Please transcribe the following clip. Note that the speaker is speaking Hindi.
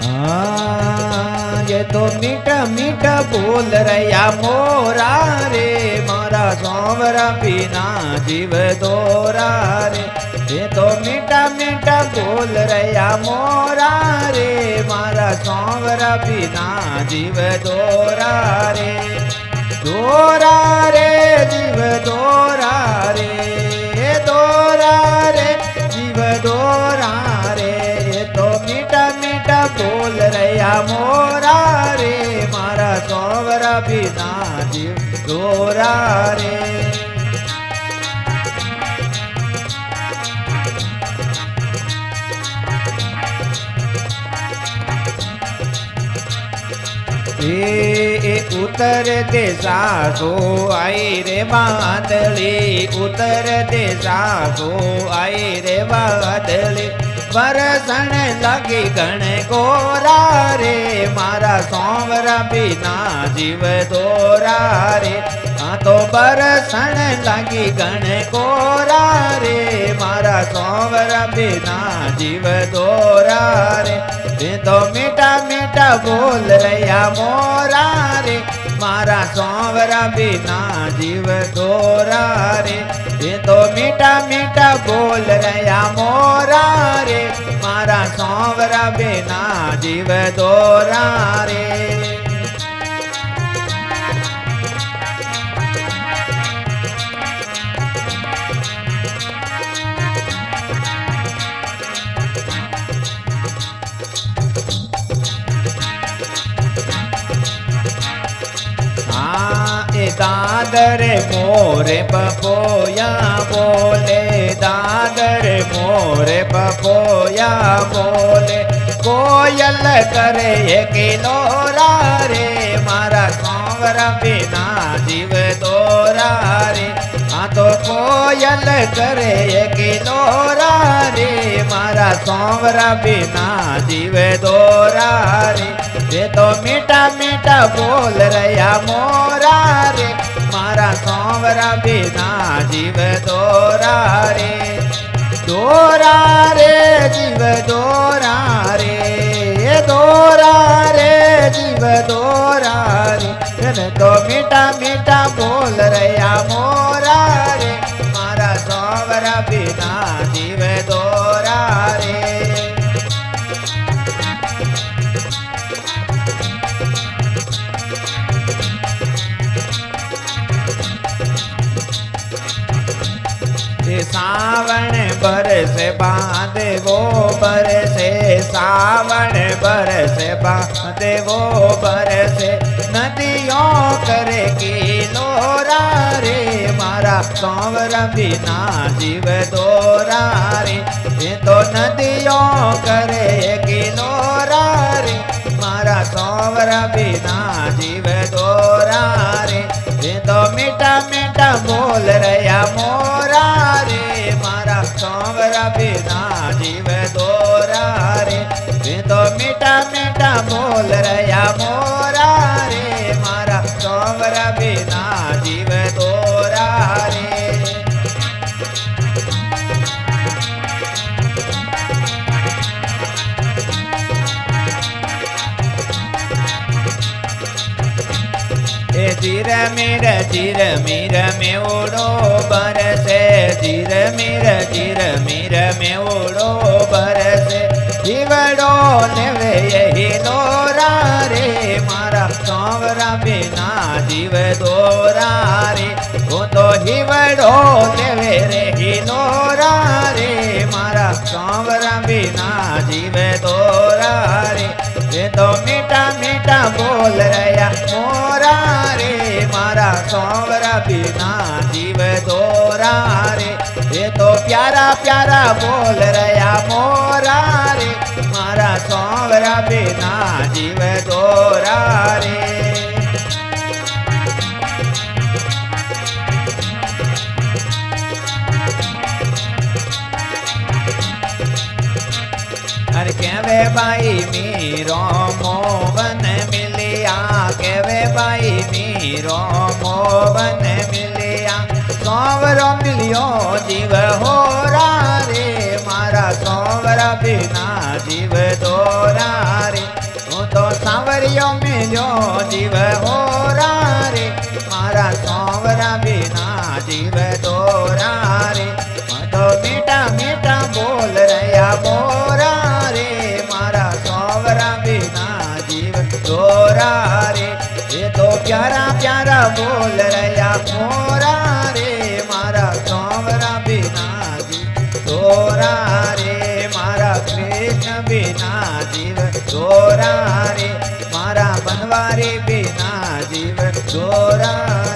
हाँ ये तो मीठा मीठा बोल रहा मोरा रे मारा सांवरा बिना जीव दोरा रे। ये तो मीठा मीठा बोल रहा मोरा रे मारा सांवरा बिना जीव दोरा रे। दोरा रे जीव दोरा रे दोरा रे जीव दोरा रे। ये तो मीठा मीठा बोल रहा मोरा रे मारा सांवरा बिना जीव दोरा रे। उतर दिशा को आई रे बादली उतर दिशा को आई रे बादली बरसन लगी गण गोरा रे मारा सांवरा बिना जीव दोरा रे। हाँ तो बरसन लगी गण गोरा रे मारा सांवरा बिना जीव दोरा रे। ये तो मीठा मीठा बोल रहा मोरा रे मारा सांवरा बिना जीव दोरा रे। ये तो मीठा मीठा बोल रहा मोरा रे मारा सांवरा बिना जीव दोरा रे। दादर मोरे पपोया बोले दादर मोरे पपोया बोले कोयल करे किलोरा रे मारा सांवरा बिना जीव दोरा रे। हाँ तो कोयल करे किलोरा रे मारा सांवरा बिना जीव दोरा रे। ये तो मीठा मीठा बोल रहा मोरा रे मारा सांवरा बिना जीव दोरा रे। दोरा रे जीव दोरा रे दोरा रे जीव दोरा रे। तो मीठा मीठा बोल रहा मोरा रे मारा सांवरा बिना जीव दोरा रे। सावन बरस बांधे वो बरसे सावन बरस बांधे वो बरसे नदियों करे किलोरा रे मारा सांवरा बिना जीव दोरा रे। ये तो नदियों करे किलोरा रे मारा सांवरा बिना जीव दोरा रे। ये तो मीठा मीठा बोल रहा मोरा रे मारा सांवरा बिना जीव दोरा रे। ये तो मीठा मीठा बोल रहा मोरा रे मारा सांवरा बिना जीव दोरा रे। जीर मीर में उड़ो बरसे जीर मीर में उड़ो बरसे जीवड़ो लेवे यही लोरा रे मारा सांवरा बिना जीव दोरा रे। वो तो हिवड़ो लेवे रे ही लोरा रे मारा सांवरा बिना जीव दोरा रे। ये तो मीठा मीठा बोल रहा मोरा रे मारा सांवरा बिना जीव दोरा रे। ये तो प्यारा प्यारा बोल रहा मोरा रे मारा सांवरा बिना जीव दोरा रे। अरे कहवे भाई मीरो मोवन मिलिया कहवे भाई मीरो मोवन मिलिया सांवरो मिलियो जीव होरा रे मारा सांवरा बिना जीव दोरा रे। જોડિયો મેલ્યો જીવ હોરા રે મારા સોવરા વિના જીવ દોરા રે મધો મીઠા મીઠા બોલ રહ્યા મોરા રે મારા સોવરા વિના જીવ દોરા રે એ તો પ્યારા પ્યારા બોલ રહ્યા મોરા રે મારા સોવરા વિના જીવ દોરા રે મારા કૃષ્ણ વિના જીવ દોરા રે મારા બનવારી વિના જીવ દોરા